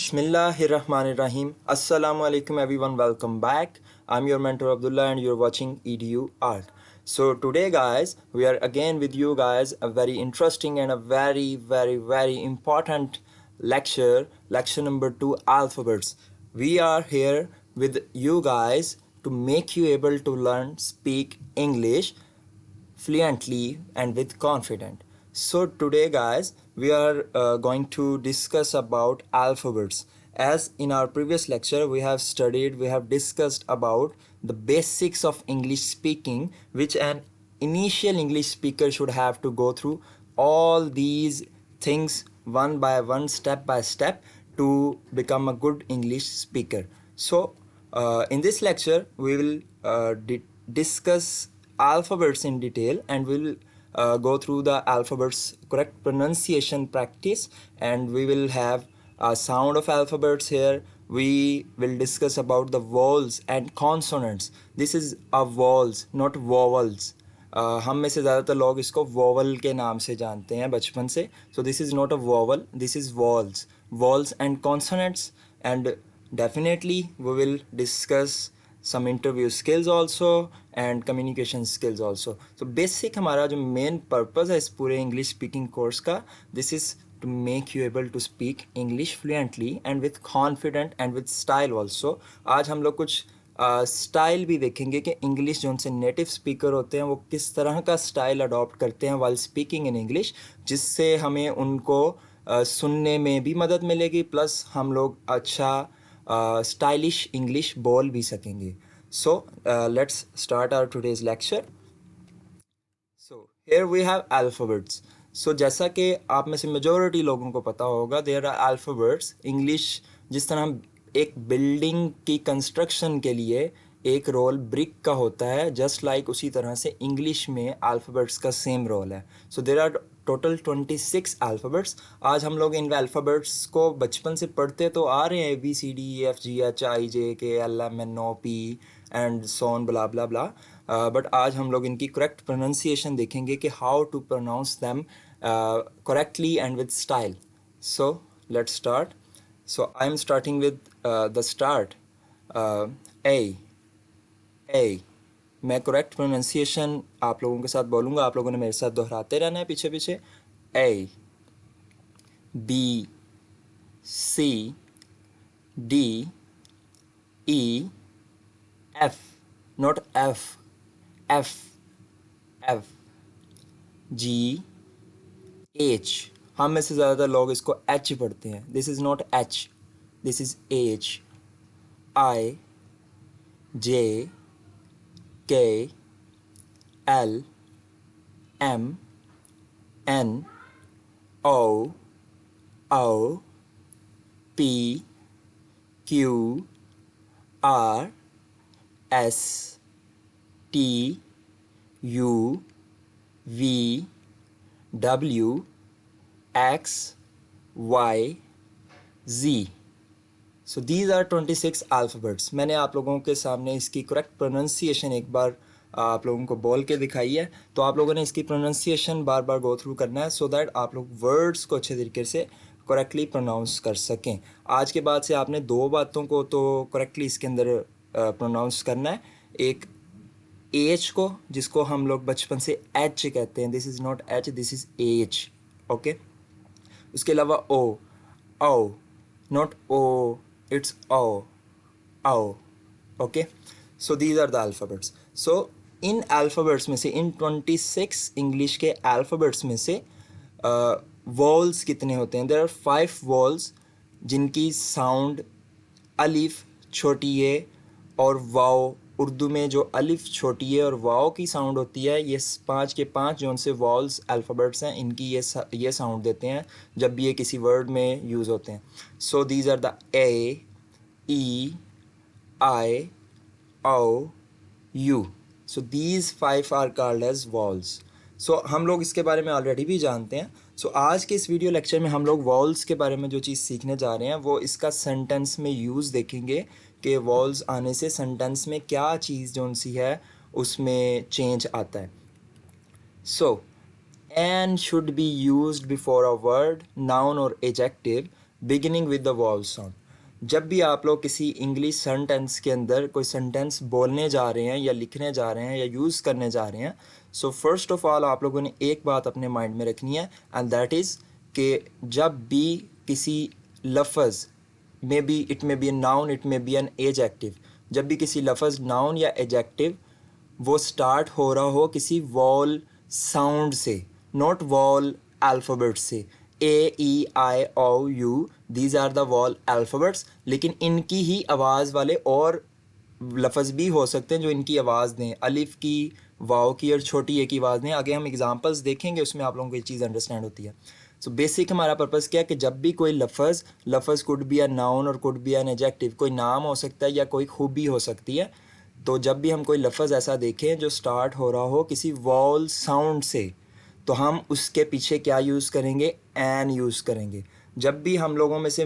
Bismillahirrahmanirrahim. Assalamu alaikum everyone. Welcome back. I'm your mentor Abdullah and you're watching EDU Art. So today guys, we are again with you guys a very interesting and a very important lecture number 2 alphabets. We are here with you guys to make you able to learn speak English fluently and with confidence. So today guys we are going to discuss about alphabets. As in our previous lecture we have discussed about the basics of English speaking, which an initial English speaker should have to go through all these things one by one, step by step, to become a good English speaker. So in this lecture we will discuss alphabets in detail, and we'll go through the alphabets correct pronunciation practice, and we will have a sound of alphabets here. We will discuss about the vowels and consonants. This is a vowels, not vowels. हम में से ज़्यादातर लोग इसको vowel के नाम से जानते हैं बचपन से. So this is not a vowel, this is vowels and consonants. And definitely we will discuss some interview skills also and communication skills also. So basic हमारा जो main purpose है इस पूरे English speaking course का, this is to make you able to speak English fluently and with confident and with style also. आज हम लोग कुछ स्टाइल भी देखेंगे कि इंग्लिश जो उनसे नेटिव स्पीकर होते हैं वो किस तरह का स्टाइल अडॉप्ट करते हैं वाइल स्पीकिंग इन इंग्लिश, जिससे हमें उनको सुनने में भी मदद मिलेगी, प्लस हम लोग अच्छा स्टाइलिश इंग्लिश बोल भी सकेंगे. So let's start our today's lecture. So here we have alphabets. So जैसा कि आप में से मेजॉरिटी लोगों को पता होगा, देयर आर अल्फ़ाबेट्स. इंग्लिश जिस तरह हम एक बिल्डिंग की कंस्ट्रक्शन के लिए एक रोल ब्रिक का होता है, जस्ट लाइक उसी तरह से इंग्लिश में अल्फ़ाबेट्स का सेम रोल है. So there are total 26 alphabets. आज हम लोग इन अल्फ़ाबेट्स को बचपन से पढ़ते तो आ रहे हैं, ABCDEFGHIJKLMNOP and so on blah blah blah, but आज हम लोग इनकी करेक्ट प्रोनाउंसिएशन देखेंगे कि how to pronounce them correctly and with style. So let's start. So I'm starting with the start. A. मैं करेक्ट प्रोनाउंसिएशन आप लोगों के साथ बोलूँगा, आप लोगों ने मेरे साथ दोहराते रहना है पीछे पीछे. A, B, C, D, E, F, not F, F, F, G, H. हम में से ज़्यादातर लोग इसको H पढ़ते हैं. This is not H, this is H. I, J, K, L, M, N, O, P, Q, R, S, T, U, V, W, X, Y, Z. So these are 26 alphabets. मैंने आप लोगों के सामने इसकी करेक्ट प्रोनाउंसिएशन एक बार आप लोगों को बोल के दिखाई है, तो आप लोगों ने इसकी प्रोनाउंसिएशन बार बार गो थ्रू करना है, सो दैट आप लोग वर्ड्स को अच्छे तरीके से करेक्टली प्रोनाउंस कर सकें. आज के बाद से आपने दो बातों को तो करेक्टली इसके अंदर प्रोनाउंस करना है. एक एच को, जिसको हम लोग बचपन से एच कहते हैं, this is not H, this is H. Okay. उसके अलावा O, not O, it's O. Okay. So these are the alphabets. So इन अल्फ़ाबेट्स में से, इन 26 इंग्लिश के अल्फ़ाबेट्स में से वॉल्स कितने होते हैं? देयर आर 5 वॉल्स जिनकी साउंड अलिफ, छोटी ए और वाओ. उर्दू में जो अलिफ, छोटी ए और वाओ की साउंड होती है, ये 5 के 5 जो उनसे वॉल्स अल्फ़ाबेट्स हैं, इनकी ये साउंड देते हैं जब भी ये किसी वर्ड में यूज़ होते हैं. So these are the a, E, I, O, u. So these 5 are called as vowels. So हम लोग इसके बारे में ऑलरेडी भी जानते हैं. सो आज के इस वीडियो लेक्चर में हम लोग वॉल्स के बारे में जो चीज़ सीखने जा रहे हैं वो इसका सेंटेंस में यूज़ देखेंगे कि वॉल्स आने से सेंटेंस में क्या चीज़ जो सी है उसमें चेंज आता है. सो and should be used before a word, noun or adjective beginning with the vowel sound. जब भी आप लोग किसी इंग्लिश सेंटेंस के अंदर कोई सेंटेंस बोलने जा रहे हैं या लिखने जा रहे हैं या यूज़ करने जा रहे हैं, सो फर्स्ट ऑफ ऑल आप लोगों ने एक बात अपने माइंड में रखनी है, एंड दैट इज़ कि जब भी किसी लफ्ज़, may be it may be a noun, it may be an adjective, जब भी किसी लफ्ज़ नाउन या एडजेक्टिव वो स्टार्ट हो रहा हो किसी वॉल साउंड से, नॉट वॉल अल्फ़ाबेट से, AEIOU, these are the vowel alphabets, लेकिन इनकी ही आवाज़ वाले और लफ्ज़ भी हो सकते हैं जो इनकी आवाज़ दें, अलिफ की, वाव की और छोटी ए की आवाज़ दें। आगे हम एग्जांपल्स देखेंगे, उसमें आप लोगों को ये चीज़ अंडरस्टैंड होती है। सो बेसिक हमारा पर्पज़ क्या है कि जब भी कोई लफ्ज़ कुड बी अ नाउन और कुड बी एन एडजेक्टिव, कोई नाम हो सकता है या कोई खूबी हो सकती है, तो जब भी हम कोई लफ्ज़ ऐसा देखें जो स्टार्ट हो रहा हो किसी वॉल साउंड से, तो हम उसके पीछे क्या यूज़ करेंगे, एन यूज़ करेंगे। जब भी हम लोगों में से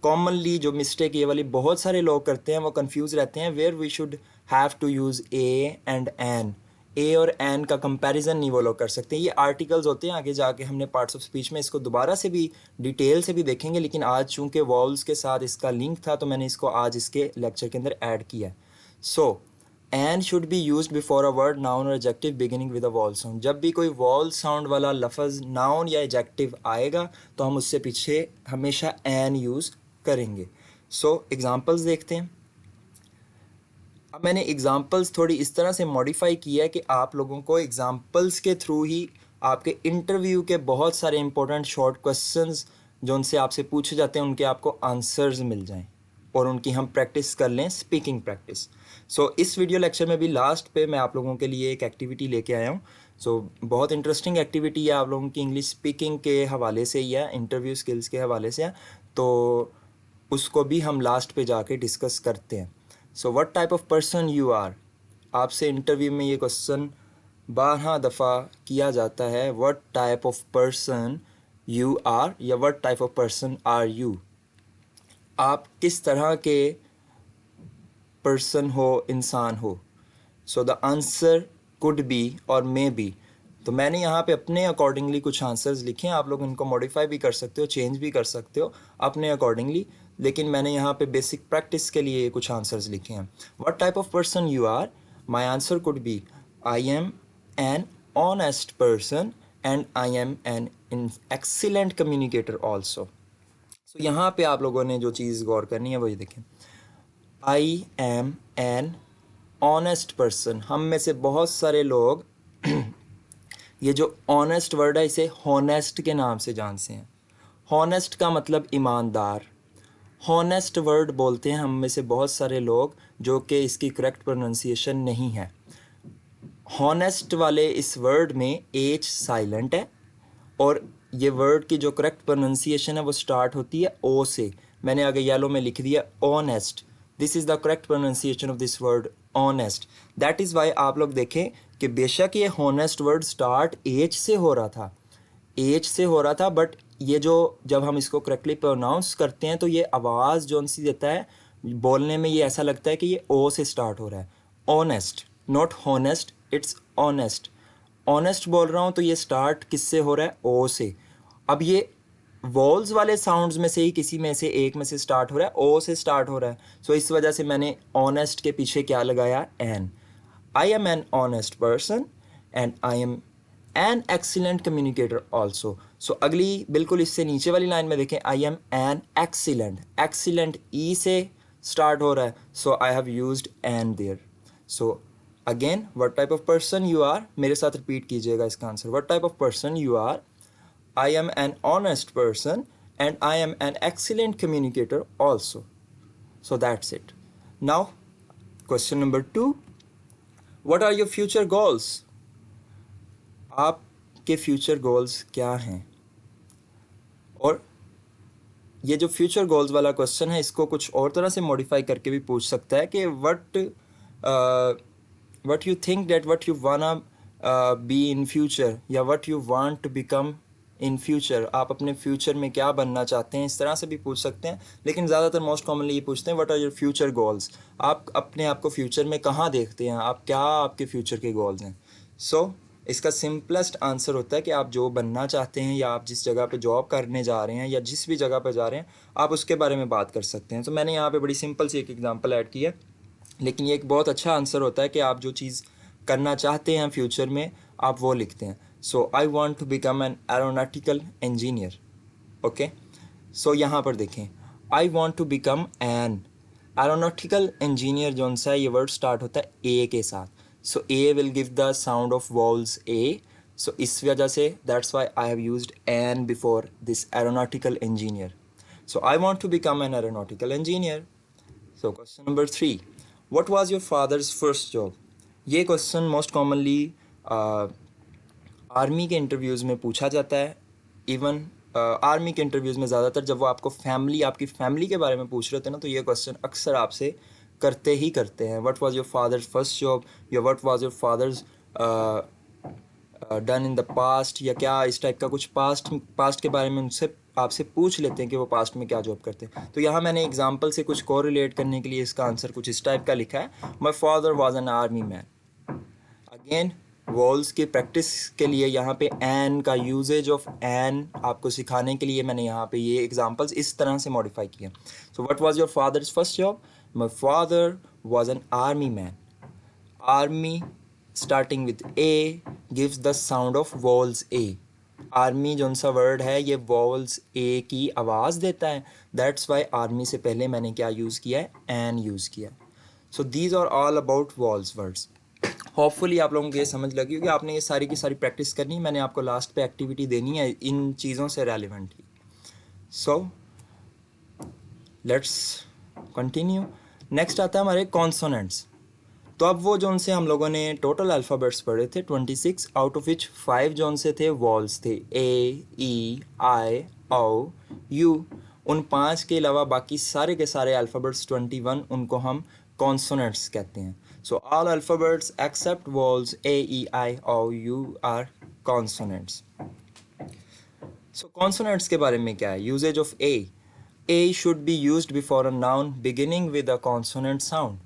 कॉमनली जो मिस्टेक ये वाली बहुत सारे लोग करते हैं, वो कंफ्यूज रहते हैं, where we should have to use a and an. A और एन का कंपैरिजन नहीं वो लोग कर सकते। ये आर्टिकल्स होते हैं, आगे जाके हमने पार्ट्स ऑफ स्पीच में इसको दोबारा से भी डिटेल से भी देखेंगे, लेकिन आज चूँकि वॉल्स के साथ इसका लिंक था तो मैंने इसको आज इसके लेक्चर के अंदर ऐड किया है। So an should be use before a word, noun और adjective beginning with a vowel sound. जब भी कोई वॉल साउंड वाला लफ्ज़ नाउन या एडजेक्टिव आएगा तो हम उससे पीछे हमेशा एन यूज़ करेंगे। सो एग्जांपल्स देखते हैं। अब मैंने एग्जांपल्स थोड़ी इस तरह से मॉडिफाई किया है कि आप लोगों को एग्जांपल्स के थ्रू ही आपके इंटरव्यू के बहुत सारे इंपॉर्टेंट शॉर्ट क्वेश्चंस जो उनसे आपसे पूछे जाते हैं उनके आपको आंसर्स मिल जाएं और उनकी हम प्रैक्टिस कर लें, स्पीकिंग प्रैक्टिस। सो इस वीडियो लेक्चर में भी लास्ट पे मैं आप लोगों के लिए एक एक्टिविटी लेके आया हूँ। सो बहुत इंटरेस्टिंग एक्टिविटी है, आप लोगों की इंग्लिश स्पीकिंग के हवाले से ही है, इंटरव्यू स्किल्स के हवाले से है, तो उसको भी हम लास्ट पे जाके डिस्कस करते हैं। So what type of person you are, आपसे इंटरव्यू में ये क्वेश्चन 12 दफ़ा किया जाता है, what type of person you are या what type of person are you, आप किस तरह के पर्सन हो, इंसान हो। So the answer could be और मे बी। तो मैंने यहाँ पे अपने अकॉर्डिंगली कुछ आंसर्स लिखे हैं, आप लोग इनको मॉडिफाई भी कर सकते हो, चेंज भी कर सकते हो अपने अकॉर्डिंगली, लेकिन मैंने यहाँ पे बेसिक प्रैक्टिस के लिए कुछ आंसर्स लिखे हैं। What type of person you are, my answer could be I am an honest person and I am an excellent communicator also. So यहाँ पे आप लोगों ने जो चीज़ गौर करनी है वो ये देखें, I am an honest person. हम में से बहुत सारे लोग ये जो ऑनेस्ट वर्ड है इसे हॉनेस्ट के नाम से जानते हैं। हॉनेस्ट का मतलब ईमानदार, हॉनेस्ट वर्ड बोलते हैं हम में से बहुत सारे लोग, जो कि इसकी करेक्ट प्रोनाउंसिएशन नहीं है। हॉनेस्ट वाले इस वर्ड में एच साइलेंट है और ये वर्ड की जो करेक्ट प्रोनाउंसिएशन है वो स्टार्ट होती है ओ से। मैंने आगे येलो में लिख दिया honest, this is the correct pronunciation of this word honest. That is why आप लोग देखें कि बेशक ये हॉनेस्ट वर्ड स्टार्ट एच से हो रहा था, एच से हो रहा था, बट ये जो जब हम इसको करेक्टली प्रोनाउंस करते हैं तो ये आवाज़ जो सी देता है बोलने में, ये ऐसा लगता है कि ये ओ से स्टार्ट हो रहा है। Honest, not honest, it's honest. Honest बोल रहा हूँ तो ये स्टार्ट किससे हो रहा है, ओ से। अब ये वॉल्स वाले साउंड्स में से ही किसी में से एक में से स्टार्ट हो रहा है, ओ से स्टार्ट हो रहा है। सो इस वजह से मैंने ऑनेस्ट के पीछे क्या लगाया, an. I am an honest person and I am an excellent communicator also. So अगली बिल्कुल इससे नीचे वाली लाइन में देखें, I am an excellent, excellent E से स्टार्ट हो रहा है, so I have used an there. So again, what type of person you are, मेरे साथ रिपीट कीजिएगा इसका answer, what type of person you are, I am an honest person and I am an excellent communicator also. So that's it. Now, question number 2. What are your future goals? आपके future goals क्या हैं? और ये जो future goals वाला question है इसको कुछ और तरह से मॉडिफाई करके भी पूछ सकता है कि what you think that what you wanna be in future, या what you want to become in future, आप अपने फ्यूचर में क्या बनना चाहते हैं, इस तरह से भी पूछ सकते हैं, लेकिन ज़्यादातर मोस्ट कॉमनली ये पूछते हैं what are your future goals, आप अपने आप को फ्यूचर में कहाँ देखते हैं, आप क्या आपके फ्यूचर के गोल्स हैं। सो इसका सिंपलेस्ट आंसर होता है कि आप जो बनना चाहते हैं या आप जिस जगह पे जॉब करने जा रहे हैं या जिस भी जगह पे जा रहे हैं आप उसके बारे में बात कर सकते हैं। तो मैंने यहाँ पे बड़ी सिंपल सी एक एग्जांपल ऐड की है, लेकिन ये एक बहुत अच्छा आंसर होता है कि आप जो चीज़ करना चाहते हैं फ्यूचर में आप वो लिखते हैं। So I want to become an aeronautical engineer. Okay, so यहाँ पर देखें, I want to become an aeronautical engineer, जो सा ये वर्ड स्टार्ट होता है ए के साथ। So A will give the sound of vowels A, so इस वजह से that's why I have used an before this aeronautical engineer. So I want to become an aeronautical engineer. So question number 3, what was your father's first job? ये question most commonly army के interviews में पूछा जाता है। Even army के interviews में ज़्यादातर जब वो आपको आपकी फैमिली के बारे में पूछ रहे थे ना, तो ये क्वेश्चन अक्सर आपसे करते हैं, what was your father's first job, या what was your father's done in the past, या क्या इस टाइप का कुछ पास्ट के बारे में उनसे आपसे पूछ लेते हैं कि वो पास्ट में क्या जॉब करते हैं। तो यहाँ मैंने एग्जांपल से कुछ को रिलेट करने के लिए इसका आंसर कुछ इस टाइप का लिखा है, my father was an army man. Again walls की प्रैक्टिस के लिए यहाँ पे एन का यूजेज ऑफ एन आपको सिखाने के लिए मैंने यहाँ पे ये एग्जांपल्स इस तरह से मॉडिफाई किए। So what was your father's first job? My father was an army man. Army starting with A gives the sound of vowels A. Army जो सा वर्ड है ये वॉल्स ए की आवाज़ देता है, दैट्स वाई आर्मी से पहले मैंने क्या यूज़ किया है, एन यूज़ किया है। So these are all about vowels words. Hopefully आप लोगों को ये समझ लगी होगी। आपने ये सारी की सारी प्रैक्टिस करनी, मैंने आपको लास्ट पे एक्टिविटी देनी है इन चीज़ों से relevant he. So let's continue. Next आता है हमारे कॉन्सोनेंट्स। तो अब वो जो उनसे हम लोगों ने टोटल अल्फ़ाबेट्स पढ़े थे 26, आउट ऑफ विच 5 जो उनसे थे वॉल्स थे, ए ई आई ओ यू। उन 5 के अलावा बाकी सारे के सारे अल्फ़ाबेट्स 21 उनको हम कॉन्सोनेंट्स कहते हैं। So all alphabets except vowels A E I O U are consonants. So consonants के बारे में क्या है? Uses of a should be used before a noun beginning with a consonant sound.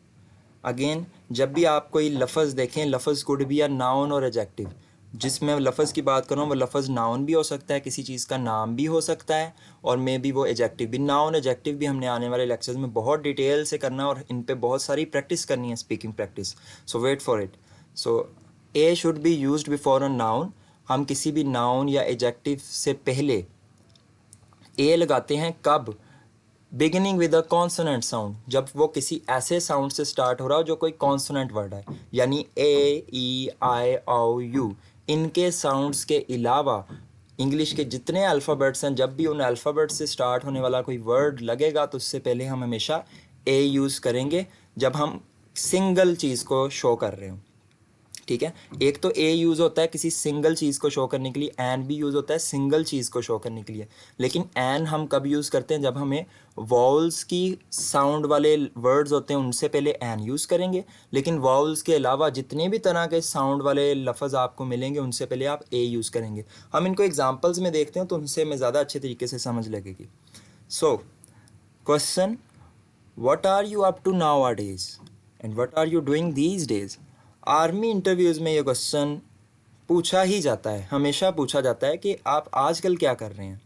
Again जब भी आप कोई लफ्ज़ देखें, लफ्ज़ कुड बी अ नाउन और एडजेक्टिव। जिसमें लफ्ज़ की बात करूँ वो लफ्ज़ नाउन भी हो सकता है, किसी चीज़ का नाम भी हो सकता है, और मे बी वो एडजेक्टिव भी। नाउन एडजेक्टिव भी हमने आने वाले लेक्चर्स में बहुत डिटेल से करना और इन पे बहुत सारी प्रैक्टिस करनी है, speaking practice. So wait for it. So a should be used before a noun. हम किसी भी नाउन या एडजेक्टिव से पहले ए लगाते हैं कब? Beginning with a consonant sound, जब वो किसी ऐसे साउंड से स्टार्ट हो रहा हो जो कोई कॉन्सोनेंट वर्ड है, यानी ए ई आई ओ यू। इनके साउंड्स के अलावा इंग्लिश के जितने अल्फ़ाबेट्स हैं, जब भी उन अल्फ़ाबेट से स्टार्ट होने वाला कोई वर्ड लगेगा तो उससे पहले हम हमेशा ए यूज़ करेंगे जब हम सिंगल चीज़ को शो कर रहे हो। ठीक है, एक तो ए यूज़ होता है किसी सिंगल चीज़ को शो करने के लिए, एन भी यूज़ होता है सिंगल चीज़ को शो करने के लिए। लेकिन एन हम कब यूज़ करते हैं? जब हमें वॉवल्स की साउंड वाले वर्ड्स होते हैं उनसे पहले एन यूज़ करेंगे, लेकिन वॉवल्स के अलावा जितने भी तरह के साउंड वाले लफ्ज़ आपको मिलेंगे उनसे पहले आप ए यूज़ करेंगे। हम इनको एग्जाम्पल्स में देखते हैं तो उनसे हमें ज़्यादा अच्छे तरीके से समझ लगेगी। So question, what are you up to nowadays and what are you doing these days? Army interviews में ये क्वेश्चन पूछा ही जाता है, हमेशा पूछा जाता है कि आप आजकल क्या कर रहे हैं।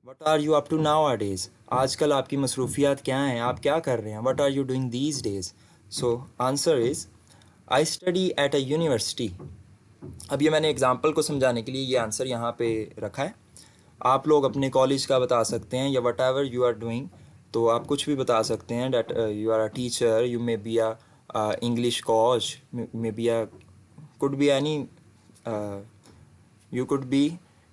What are you up to nowadays? आजकल आपकी मसरूफियात क्या हैं, आप क्या कर रहे हैं? What are you doing these days? So answer is I study at a university. अब ये मैंने एग्जांपल को समझाने के लिए ये आंसर यहाँ पे रखा है। आप लोग अपने कॉलेज का बता सकते हैं या whatever you are doing, तो आप कुछ भी बता सकते हैं। That you are a teacher, you may be a English coach, may be a could be any, you could be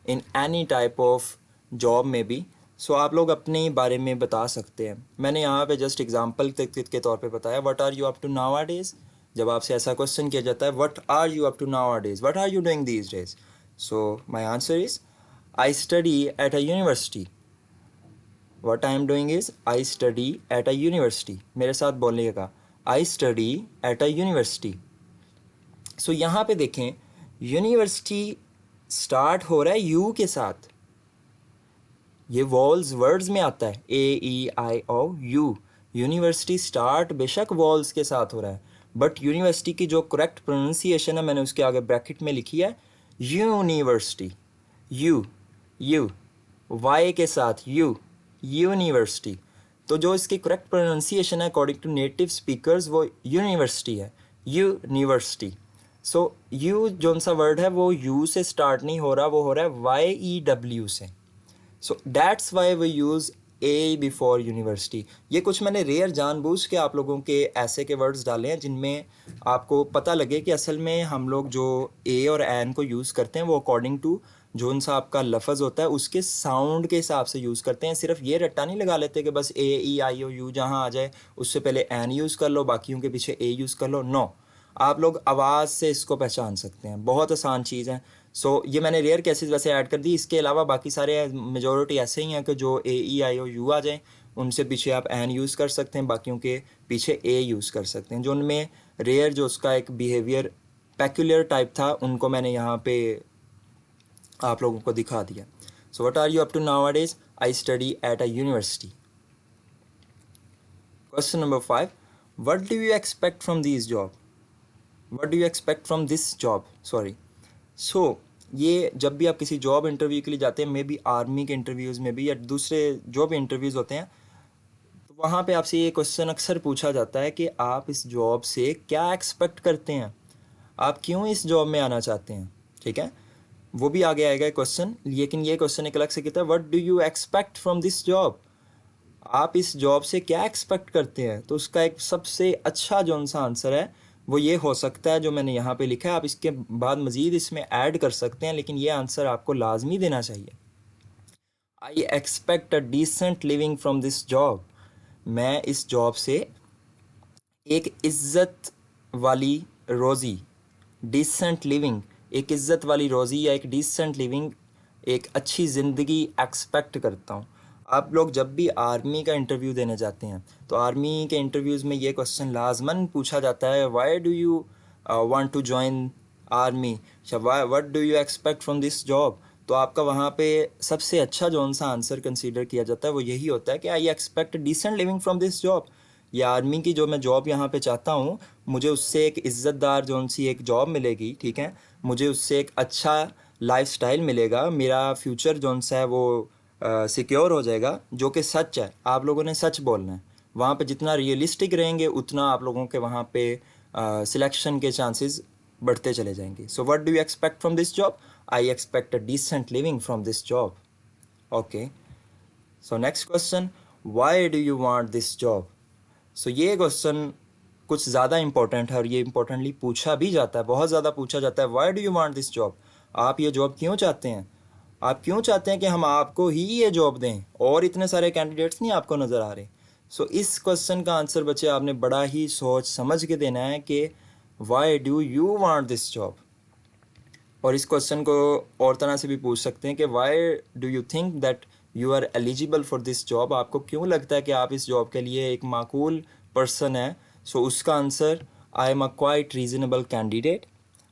in any type of job में बी। सो आप लोग अपने बारे में बता सकते हैं। मैंने यहाँ पे जस्ट एग्जांपल के तौर पे बताया what are you up to nowadays. जब आपसे ऐसा क्वेश्चन किया जाता है what are you up to nowadays, what are you doing these days, so my answer is I study at a university. What I am doing is I study at a university. मेरे साथ बोलिएगा, I study at a university. So यहाँ पे देखें, university start हो रहा है you के साथ। ये वॉल्स वर्ड्स में आता है, ए ई आई ओ यू। यूनिवर्सिटी स्टार्ट बेशक वॉल्स के साथ हो रहा है, बट यूनिवर्सिटी की जो करेक्ट प्रोनाउंसिएशन है मैंने उसके आगे ब्रैकेट में लिखी है यूनिवर्सिटी, यू वाई के साथ यूनिवर्सिटी। तो जो इसकी करेक्ट प्रोनाउंसिएशन है अकॉर्डिंग टू नेटिव स्पीकर्स वो यूनिवर्सिटी है, यूनिवर्सिटी। सो यू जो सा वर्ड है वो यू से स्टार्ट नहीं हो रहा, वो हो रहा है YEW से। So that's why we use a before university. ये कुछ मैंने रेयर जानबूझ के आप लोगों के ऐसे के वर्ड्स डाले हैं जिनमें आपको पता लगे कि असल में हम लोग जो ए और एन को यूज़ करते हैं वो अकॉर्डिंग टू जो उनसा आपका लफ्ज़ होता है उसके साउंड के हिसाब से यूज़ करते हैं। सिर्फ ये रट्टा नहीं लगा लेते कि बस AEIOU जहाँ आ जाए उससे पहले एन यूज़ कर लो, बाकियों के पीछे ए यूज़ कर लो। नो, आप लोग आवाज़ से इसको पहचान सकते हैं, बहुत आसान चीज़ है। सो ये मैंने रेयर केसेस वैसे ऐड कर दी। इसके अलावा बाकी सारे मेजॉरिटी ऐसे ही हैं कि जो AEIOU आ जाए उनसे पीछे आप एन यूज़ कर सकते हैं, बाकियों के पीछे ए यूज़ कर सकते हैं। जो उनमें रेयर जो उसका एक बिहेवियर पेक्यूलियर टाइप था उनको मैंने यहाँ पे आप लोगों को दिखा दिया। So what are you up to nowadays? I study at a university. Question number 5, what do you expect from this job? What do you expect from this job, sorry. So ये जब भी आप किसी जॉब इंटरव्यू के लिए जाते हैं, may be army के इंटरव्यूज़ में भी या दूसरे जो भी इंटरव्यूज़ होते हैं, तो वहाँ पे आपसे ये क्वेश्चन अक्सर पूछा जाता है कि आप इस जॉब से क्या एक्सपेक्ट करते हैं, आप क्यों इस जॉब में आना चाहते हैं, ठीक है। वो भी आगे आएगा क्वेश्चन, लेकिन ये क्वेश्चन एक अलग से कहता है what do you expect from this job, आप इस जॉब से क्या एक्सपेक्ट करते हैं। तो उसका एक सबसे अच्छा जो सा आंसर है वो ये हो सकता है जो मैंने यहाँ पे लिखा है। आप इसके बाद मज़ीद इसमें ऐड कर सकते हैं, लेकिन ये आंसर आपको लाजमी देना चाहिए। I expect a decent living from this job, मैं इस जॉब से एक इज़्ज़त वाली रोज़ी, डिसेंट लिविंग, एक इज़्ज़त वाली रोज़ी या एक डिसेंट लिविंग, एक अच्छी ज़िंदगी एक्सपेक्ट करता हूँ। आप लोग जब भी आर्मी का इंटरव्यू देने जाते हैं तो आर्मी के इंटरव्यूज़ में ये क्वेश्चन लाजमन पूछा जाता है, why do you want to join army, why what do you expect from this job. तो आपका वहाँ पे सबसे अच्छा जो सा आंसर कंसीडर किया जाता है वो यही होता है कि I expect decent living from this job. या आर्मी की जो मैं जॉब यहाँ पे चाहता हूँ मुझे उससे एक इज़्ज़तदार जो सी एक जॉब मिलेगी, ठीक है, मुझे उससे एक अच्छा लाइफस्टाइल मिलेगा, मेरा फ्यूचर जो सा है वो सिक्योर हो जाएगा, जो कि सच है। आप लोगों ने सच बोलना है। वहाँ पे जितना रियलिस्टिक रहेंगे उतना आप लोगों के वहाँ पे सिलेक्शन के चांसेस बढ़ते चले जाएंगे। So what do you expect from this job? I expect a decent living from this job. Okay, so next question, why do you want this job? So ये क्वेश्चन कुछ ज़्यादा इंपॉर्टेंट है और ये इंपॉर्टेंटली पूछा भी जाता है, बहुत ज़्यादा पूछा जाता है। Why do you want this job, आप ये जॉब क्यों चाहते हैं? आप क्यों चाहते हैं कि हम आपको ही ये जॉब दें और इतने सारे कैंडिडेट्स नहीं आपको नज़र आ रहे? सो इस क्वेश्चन का आंसर बच्चे आपने बड़ा ही सोच समझ के देना है कि why do you want this job. और इस क्वेश्चन को और तरह से भी पूछ सकते हैं कि why do you think that you are eligible for this job, आपको क्यों लगता है कि आप इस जॉब के लिए एक माकूल पर्सन है। सो उसका answer, I am a quite reasonable candidate.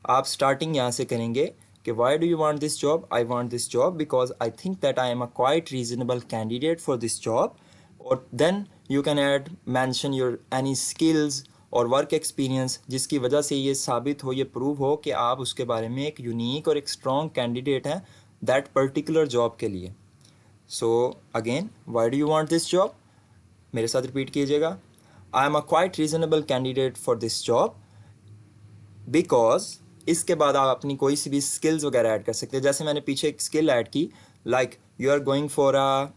आप स्टार्टिंग यहाँ से करेंगे कि why do you want this job, I want this job because I think that I am a quite reasonable candidate for this job. और then you can add mention your any skills और work experience जिसकी वजह से ये साबित हो, ये prove हो कि आप उसके बारे में एक यूनिक और एक स्ट्रॉन्ग कैंडिडेट हैं दैट पर्टिकुलर जॉब के लिए। So again, Y do you want this job, मेरे साथ रिपीट कीजिएगा, आई am a quite reasonable candidate for this job because, इसके बाद आप अपनी कोई सी भी स्किल्स वगैरह ऐड कर सकते हैं। जैसे मैंने पीछे एक स्किल ऐड की, like you are going for a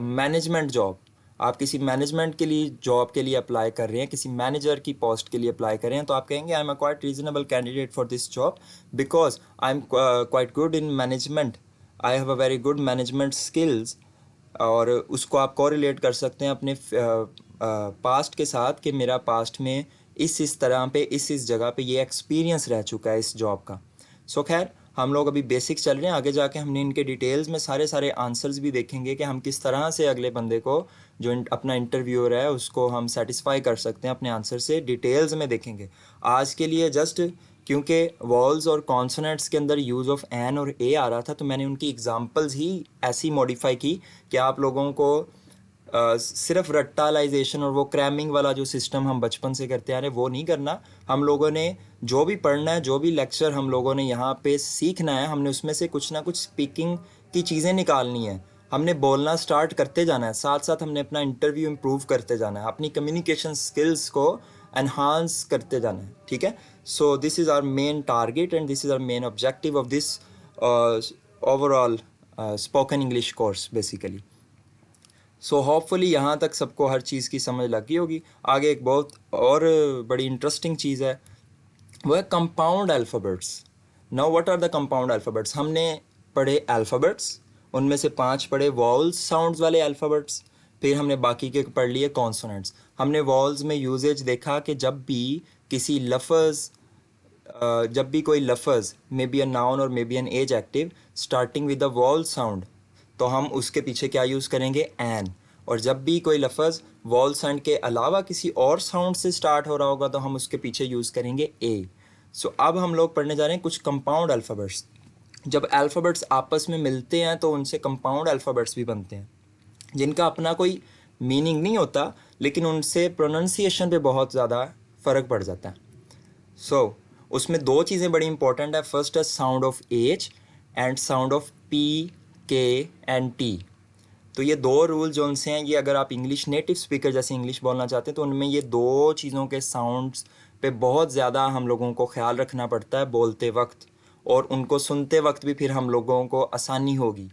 management job, आप किसी मैनेजमेंट के लिए जॉब के लिए अप्लाई कर रहे हैं, किसी मैनेजर की पोस्ट के लिए अप्लाई कर रहे हैं, तो आप कहेंगे आई am a quite reasonable candidate for this job because I am quite good in management, I have a very good management skills. और उसको आप कोरिलेट कर सकते हैं अपने पास्ट के साथ कि मेरा पास्ट में इस तरह पे इस जगह पे ये एक्सपीरियंस रह चुका है इस जॉब का। सो खैर, हम लोग अभी बेसिक चल रहे हैं, आगे जाके हमने इनके डिटेल्स में सारे सारे आंसर्स भी देखेंगे कि हम किस तरह से अगले बंदे को जो अपना इंटरव्यूअर है उसको हम सेटिस्फाई कर सकते हैं अपने आंसर से, डिटेल्स में देखेंगे। आज के लिए जस्ट क्योंकि वॉल्स और कॉन्सोनेंट्स के अंदर यूज़ ऑफ एन और ए आ रहा था तो मैंने उनकी एग्जांपल्स ही ऐसी मॉडिफाई की कि आप लोगों को सिर्फ रट्टालाइजेशन और वो क्रैमिंग वाला जो सिस्टम हम बचपन से करते आ रहे हैं वो नहीं करना। हम लोगों ने जो भी पढ़ना है, जो भी लेक्चर हम लोगों ने यहाँ पे सीखना है, हमने उसमें से कुछ ना कुछ स्पीकिंग की चीज़ें निकालनी है। हमने बोलना स्टार्ट करते जाना है, साथ साथ हमने अपना इंटरव्यू इम्प्रूव करते जाना है, अपनी कम्युनिकेशन स्किल्स को एनहांस करते जाना है। ठीक है, so this is our main target and this is our main objective of this overall spoken English course basically. So hopefully यहाँ तक सबको हर चीज़ की समझ लग गई होगी। आगे एक बहुत और बड़ी इंटरेस्टिंग चीज़ है, वो है compound alphabets. Now what are the compound alphabets? हमने पढ़े अल्फ़ाबेट्स, उनमें से 5 पढ़े वॉल्स साउंड्स वाले अल्फ़ाबेट्स, फिर हमने बाकी के पढ़ लिए कॉन्सोनेंट्स। हमने वॉल्स में यूजेज देखा कि जब भी किसी लफ्ज़ जब भी कोई लफ्ज़ मे बी अ नाउन और may be an adjective starting with the vowel sound, तो हम उसके पीछे क्या यूज़ करेंगे? एन। और जब भी कोई लफ्ज़ वॉल साउंड के अलावा किसी और साउंड से स्टार्ट हो रहा होगा तो हम उसके पीछे यूज़ करेंगे ए। सो अब हम लोग पढ़ने जा रहे हैं कुछ कंपाउंड अल्फ़ाबेट्स। जब अल्फ़ाबेट्स आपस में मिलते हैं तो उनसे कंपाउंड अल्फ़ाबेट्स भी बनते हैं, जिनका अपना कोई मीनिंग नहीं होता, लेकिन उनसे प्रोनंसिएशन पे बहुत ज़्यादा फ़र्क पड़ जाता है। सो उसमें 2 चीज़ें बड़ी इंपॉर्टेंट है। फर्स्ट है sound of H and sound of P, K and T. तो ये 2 रूल जो उनसे हैं, ये अगर आप इंग्लिश नेटिव स्पीकर जैसे इंग्लिश बोलना चाहते हैं तो उनमें ये 2 चीज़ों के साउंड्स पे बहुत ज़्यादा हम लोगों को ख्याल रखना पड़ता है बोलते वक्त, और उनको सुनते वक्त भी फिर हम लोगों को आसानी होगी।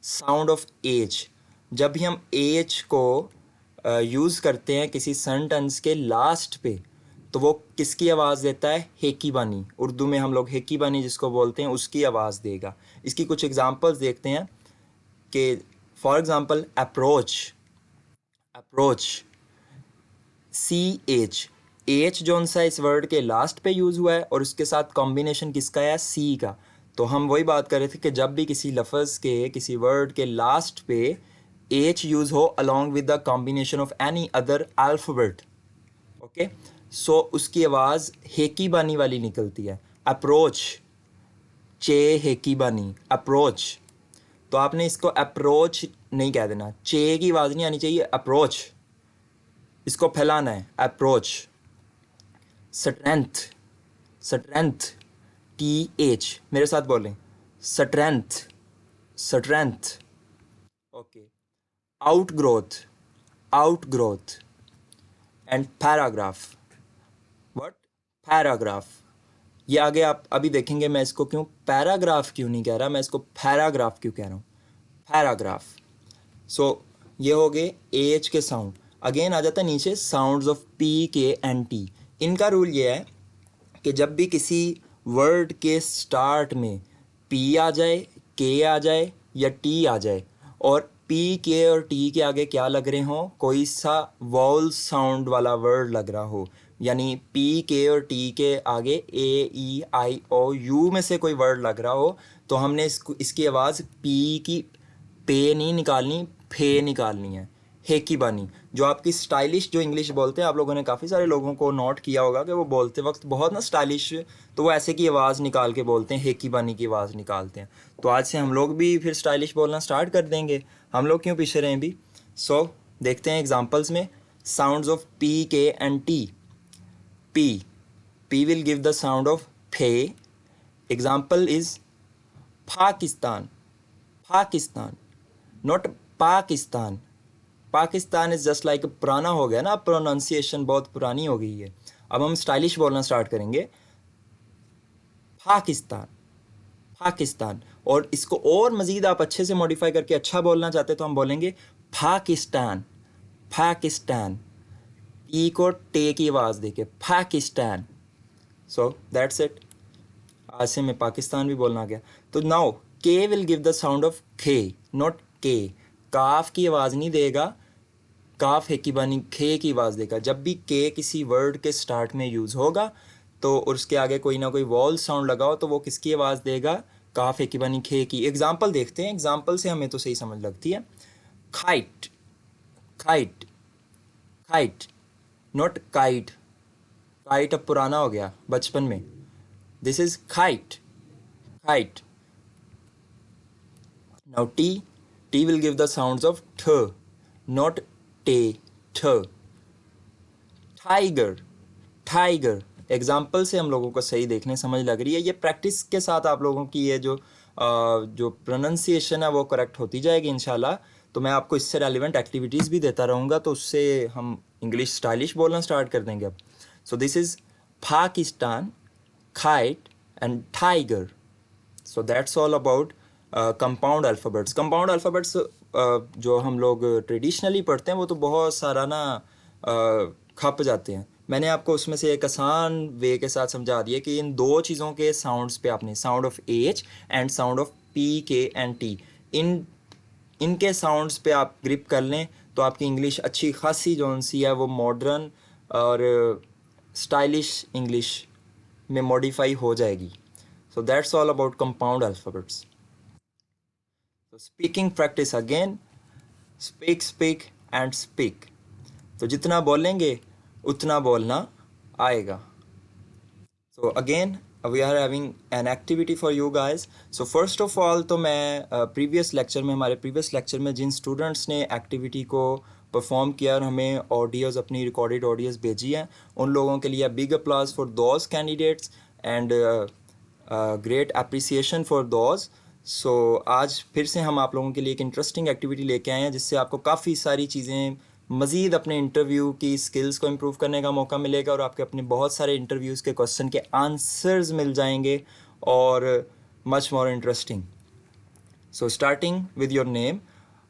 साउंड ऑफ एच, जब भी हम एच को यूज़ करते हैं किसी सेंटेंस के लास्ट पे, तो वो किसकी आवाज़ देता है? हेकी बानी। उर्दू में हम लोग हेकी बानी जिसको बोलते हैं, उसकी आवाज़ देगा। इसकी कुछ एग्जांपल्स देखते हैं कि for example approach, approach C H, H जो सा इस वर्ड के लास्ट पे यूज़ हुआ है और उसके साथ कॉम्बिनेशन किसका है? सी का। तो हम वही बात कर रहे थे कि जब भी किसी लफ्ज़ के किसी वर्ड के लास्ट पे एच यूज़ हो along with the combination of any other alphabet, okay, so उसकी आवाज़ हेकी बानी वाली निकलती है। अप्रोच, चे हेकी बानी, अप्रोच। तो आपने इसको अप्रोच नहीं कह देना, चे की आवाज़ नहीं आनी चाहिए, अप्रोच, इसको फैलाना है, approach. Strength, strength, T H, मेरे साथ बोलें, strength, strength, okay. Out growth, out growth and paragraph. What? Paragraph. ये आगे आप अभी देखेंगे मैं इसको क्यों पैराग्राफ क्यों नहीं कह रहा, मैं इसको पैराग्राफ क्यों कह रहा हूँ, पैराग्राफ। सो ये हो गए एच के साउंड। अगेन आ जाता है नीचे sounds of P, K and T. इनका रूल ये है कि जब भी किसी वर्ड के स्टार्ट में पी आ जाए, के आ जाए या टी आ जाए, और पी, के और टी के आगे क्या लग रहे हों? कोई सा वॉल साउंड वाला वर्ड लग रहा हो, यानी पी, के और टी के आगे ए, ई, आई, ओ, यू में से कोई वर्ड लग रहा हो, तो हमने इसकी आवाज़ पी की पे नहीं निकालनी, फे निकालनी है, हेकी बानी। जो आपकी स्टाइलिश जो इंग्लिश बोलते हैं, आप लोगों ने काफ़ी सारे लोगों को नोट किया होगा कि वो बोलते वक्त बहुत ना स्टाइलिश, तो वो ऐसे की आवाज़ निकाल के बोलते हैं, हेकी बानी की आवाज़ निकालते हैं। तो आज से हम लोग भी फिर स्टाइलिश बोलना स्टार्ट कर देंगे, हम लोग क्यों पीछे रहें भी। सो देखते हैं एग्जाम्पल्स में sounds of P, K and T. P, P will give the sound of phe. Example is Pakistan, Pakistan, not Pakistan. Pakistan is just like पुराना हो गया ना, प्रोनाउंसिएशन बहुत पुरानी हो गई है। अब हम स्टाइलिश बोलना स्टार्ट करेंगे, पाकिस्तान, पाकिस्तान। और इसको और मज़ीद आप अच्छे से मॉडिफाई करके अच्छा बोलना चाहते तो हम बोलेंगे पाकिस्तान, पाकिस्तान, ई को टे की आवाज़ देके पाकिस्तान। So that's it. आज से मैं पाकिस्तान भी बोलना गया। तो नाउ के will give the sound of खे, नॉट के। काफ की आवाज़ नहीं देगा, काफ है की बानी खे की आवाज़ देगा। जब भी के किसी वर्ड के स्टार्ट में यूज़ होगा तो उसके आगे कोई ना कोई वॉल साउंड लगाओ तो वो किसकी आवाज़ देगा? काफ है की बानी खे की। एग्जाम्पल देखते हैं, एग्जाम्पल से हमें तो सही समझ लगती है। Kite, kite, kite, not kite. Kite अब पुराना हो गया बचपन में, this is kite, kite. Now T, T will give the sounds of ठ, नॉट टाइगर, टाइगर एग्जाम्पल से हम लोगों को सही देखने समझ लग रही है। ये प्रैक्टिस के साथ आप लोगों की ये जो प्रोनंसिएशन है वो करेक्ट होती जाएगी इंशाल्लाह। तो मैं आपको इससे रेलिवेंट एक्टिविटीज़ भी देता रहूँगा, तो उससे हम इंग्लिश स्टाइलिश बोलना स्टार्ट कर देंगे अब। सो this is Pakistan, kite and tiger. So that's all about compound alphabets. Compound alphabets जो हम लोग ट्रेडिशनली पढ़ते हैं वो तो बहुत सारा ना खप जाते हैं। मैंने आपको उसमें से एक आसान वे के साथ समझा दिया कि इन दो चीज़ों के साउंड्स पे आपने sound of H and sound of P K and T, इनके साउंड्स पे आप ग्रिप कर लें तो आपकी इंग्लिश अच्छी खासी जो सी है वो मॉडर्न और स्टाइलिश इंग्लिश में मॉडिफाई हो जाएगी। So that's all about compound alphabets. तो speaking practice again, speak speak and speak. तो जितना बोलेंगे उतना बोलना आएगा। So again we are having an activity for you guys. So first of all तो मैं हमारे प्रीवियस लेक्चर में जिन स्टूडेंट्स ने एक्टिविटी को परफॉर्म किया और हमें ऑडियोज़, अपनी रिकॉर्डेड ऑडियोज़ भेजी हैं, उन लोगों के लिए big applause for those candidates and great appreciation for those. So आज फिर से हम आप लोगों के लिए एक इंटरेस्टिंग एक्टिविटी लेके आए हैं जिससे आपको काफ़ी सारी चीज़ें मज़ीद अपने इंटरव्यू की स्किल्स को इम्प्रूव करने का मौका मिलेगा और आपके अपने बहुत सारे इंटरव्यूज़ के क्वेश्चन के आंसर्स मिल जाएंगे और much more interesting. So starting with your name,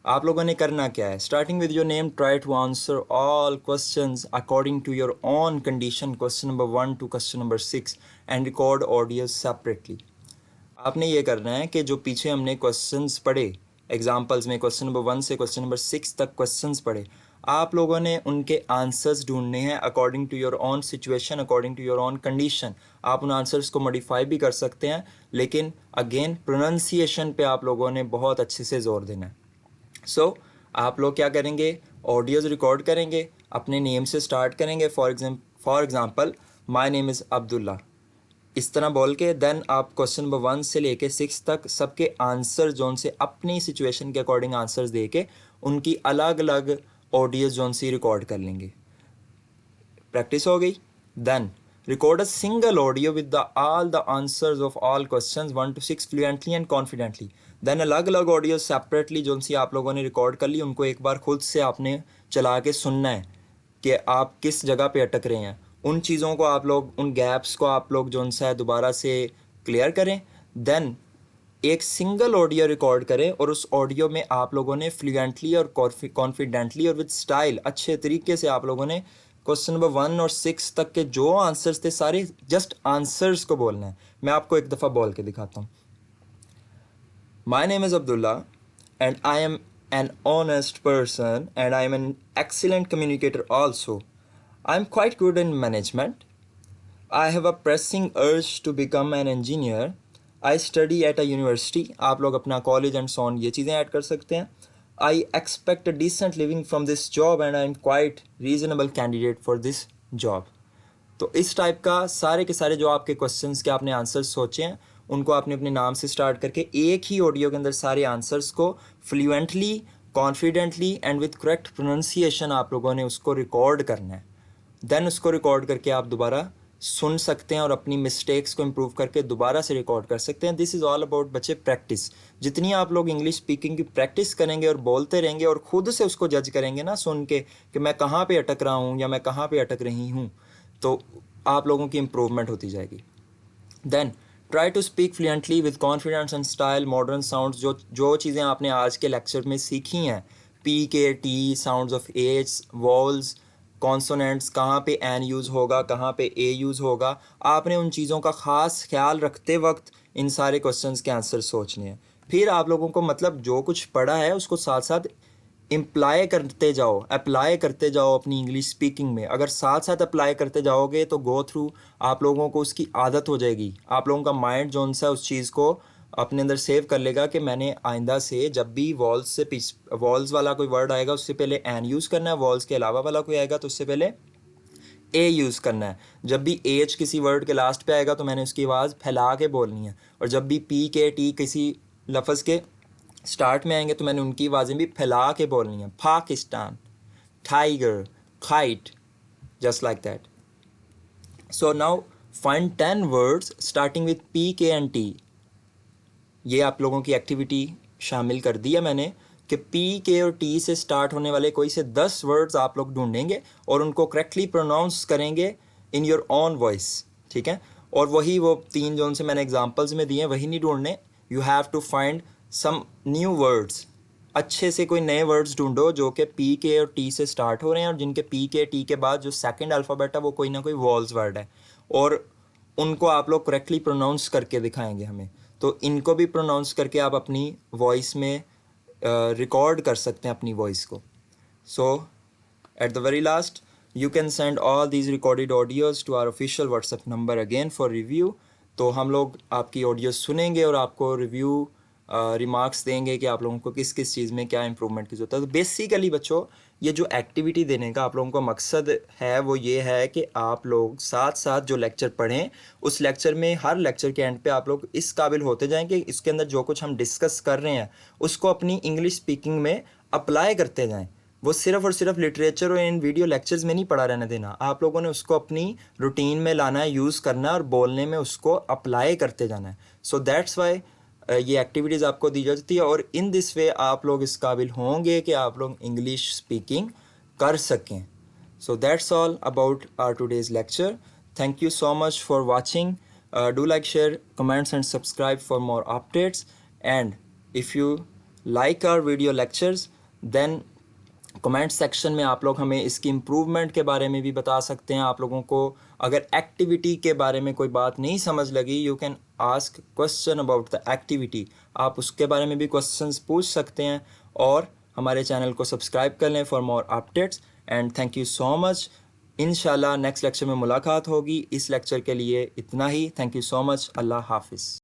आप लोगों ने करना क्या है? Starting with your name, try to answer all questions according to your own condition, question number 1 to question number 6, and record audio separately. आपने ये करना है कि जो पीछे हमने क्वेश्चंस पढ़े एग्जाम्पल्स में, क्वेश्चन नंबर 1 से क्वेश्चन नंबर 6 तक क्वेश्चंस पढ़े, आप लोगों ने उनके आंसर्स ढूंढने हैं according to your own situation, according to your own condition. आप उन आंसर्स को मॉडिफाई भी कर सकते हैं, लेकिन अगेन प्रोनाउंसिएशन पे आप लोगों ने बहुत अच्छे से जोर देना है। सो आप लोग क्या करेंगे? ऑडियोज़ रिकॉर्ड करेंगे, अपने नेम से स्टार्ट करेंगे। For example my name is Abdullah, इस तरह बोल के देन आप क्वेश्चन नंबर 1 से लेके 6 तक सबके आंसर जोन से अपनी सिचुएशन के अकॉर्डिंग आंसर्स दे के उनकी अलग अलग ऑडियो जोन से रिकॉर्ड कर लेंगे। प्रैक्टिस हो गई। Then record a single audio with all the answers of all questions 1 to 6 fluently and confidently. Then अलग अलग ऑडियो सेपरेटली जो सी आप लोगों ने रिकॉर्ड कर ली, उनको एक बार खुद से आपने चला के सुनना है कि आप किस जगह पे अटक रहे हैं। उन चीज़ों को आप लोग, उन गैप्स को आप लोग जो सा है दोबारा से क्लियर करें। देन एक सिंगल ऑडियो रिकॉर्ड करें और उस ऑडियो में आप लोगों ने फ्लुएंटली और कॉन्फिडेंटली और विद स्टाइल अच्छे तरीके से आप लोगों ने क्वेश्चन नंबर 1 और 6 तक के जो आंसर्स थे सारे जस्ट आंसर्स को बोलना है। मैं आपको एक दफ़ा बोल के दिखाता हूँ। My name is Abdullah and I M an honest person and I am an excellent communicator also. I am quite good in management. I have a pressing urge to become an engineer. I study at a university. आप लोग अपना college and so on ये चीज़ें add कर सकते हैं। I expect a decent living from this job and I am quite reasonable candidate for this job. तो इस टाइप का सारे के सारे जो आपके क्वेश्चंस के आपने आंसर्स सोचे हैं उनको आपने अपने नाम से स्टार्ट करके एक ही ऑडियो के अंदर सारे आंसर्स को fluently, confidently and with correct pronunciation आप लोगों ने उसको रिकॉर्ड करना है। देन उसको रिकॉर्ड करके आप दोबारा सुन सकते हैं और अपनी मिस्टेक्स को इम्प्रूव करके दोबारा से रिकॉर्ड कर सकते हैं। दिस इज़ ऑल अबाउट बच्चे प्रैक्टिस। जितनी आप लोग इंग्लिश स्पीकिंग की प्रैक्टिस करेंगे और बोलते रहेंगे और ख़ुद से उसको जज करेंगे ना सुन के कि मैं कहाँ पे अटक रहा हूँ या मैं कहाँ पे अटक रही हूँ, तो आप लोगों की इम्प्रूवमेंट होती जाएगी। Then try to speak fluently with confidence and style, modern sounds जो चीज़ें आपने आज के लेक्चर में सीखी हैं, पी के T, sounds of H, walls, consonants, कहाँ पे एन यूज़ होगा, कहाँ पे ए यूज़ होगा, आपने उन चीज़ों का ख़ास ख्याल रखते वक्त इन सारे क्वेश्चंस के आंसर सोचने हैं। फिर आप लोगों को मतलब जो कुछ पढ़ा है उसको साथ साथ इम्प्लाई करते जाओ, अप्लाई करते जाओ अपनी इंग्लिश स्पीकिंग में। अगर साथ साथ अप्लाई करते जाओगे तो गो थ्रू आप लोगों को उसकी आदत हो जाएगी। आप लोगों का माइंड जो सा उस चीज़ को अपने अंदर सेव कर लेगा कि मैंने आइंदा से जब भी वॉल्स वाला कोई वर्ड आएगा उससे पहले एन यूज़ करना है, वॉल्स के अलावा वाला कोई आएगा तो उससे पहले ए यूज़ करना है। जब भी एच किसी वर्ड के लास्ट पे आएगा तो मैंने उसकी आवाज़ फैला के बोलनी है, और जब भी पी के टी किसी लफ्ज़ के स्टार्ट में आएंगे तो मैंने उनकी आवाज़ें भी फैला के बोलनी है। Pakistan, tiger, kite, just like that. So now find 10 words starting with P, K and T. ये आप लोगों की एक्टिविटी शामिल कर दी है मैंने कि पी के और टी से स्टार्ट होने वाले कोई से 10 वर्ड्स आप लोग ढूंढेंगे और उनको करेक्टली प्रोनाउंस करेंगे इन योर ओन वॉइस, ठीक है। और वही वो 3 जो उनसे मैंने एग्जांपल्स में दिए हैं वही नहीं ढूंढने, you have to find some new words. अच्छे से कोई नए वर्ड्स ढूंढो जो कि पी के और टी से स्टार्ट हो रहे हैं और जिनके पी के टी के बाद जो सेकंड अल्फ़ाबेट है वो कोई ना कोई वॉल्स वर्ड है, और उनको आप लोग करेक्टली प्रोनाउंस करके दिखाएंगे हमें। तो इनको भी प्रोनाउंस करके आप अपनी वॉइस में रिकॉर्ड कर सकते हैं अपनी वॉइस को। So at the very last you can send all these recorded audios to our official WhatsApp number again for review. तो हम लोग आपकी ऑडियो सुनेंगे और आपको रिव्यू रिमार्क्स देंगे कि आप लोगों को किस किस चीज़ में क्या इंप्रूवमेंट की ज़रूरत है। तो बेसिकली बच्चों ये जो एक्टिविटी देने का आप लोगों को मकसद है वो ये है कि आप लोग साथ साथ जो लेक्चर पढ़ें उस लेक्चर में हर लेक्चर के एंड पे आप लोग इस काबिल होते जाएं कि इसके अंदर जो कुछ हम डिस्कस कर रहे हैं उसको अपनी इंग्लिश स्पीकिंग में अप्लाई करते जाएं। वो सिर्फ और सिर्फ लिटरेचर और इन वीडियो लेक्चर्स में नहीं पढ़ा रहने देना, आप लोगों ने उसको अपनी रूटीन में लाना है, यूज़ करना है और बोलने में उसको अप्लाई करते जाना है। सो दैट्स वाई ये एक्टिविटीज़ आपको दी जाती है और इन दिस वे आप लोग इस काबिल होंगे कि आप लोग इंग्लिश स्पीकिंग कर सकें। So that's all about our today's lecture. Thank you so much for watching. Do like, share, comments and subscribe for more updates. And if you like our video lectures then comment section में आप लोग हमें इसकी improvement के बारे में भी बता सकते हैं। आप लोगों को अगर एक्टिविटी के बारे में कोई बात नहीं समझ लगी, you can ask question about the activity, आप उसके बारे में भी क्वेश्चंस पूछ सकते हैं। और हमारे चैनल को सब्सक्राइब कर लें for more updates. And thank you so much. इंशाल्लाह नेक्स्ट लेक्चर में मुलाकात होगी। इस लेक्चर के लिए इतना ही। Thank you so much. अल्लाह हाफिज़।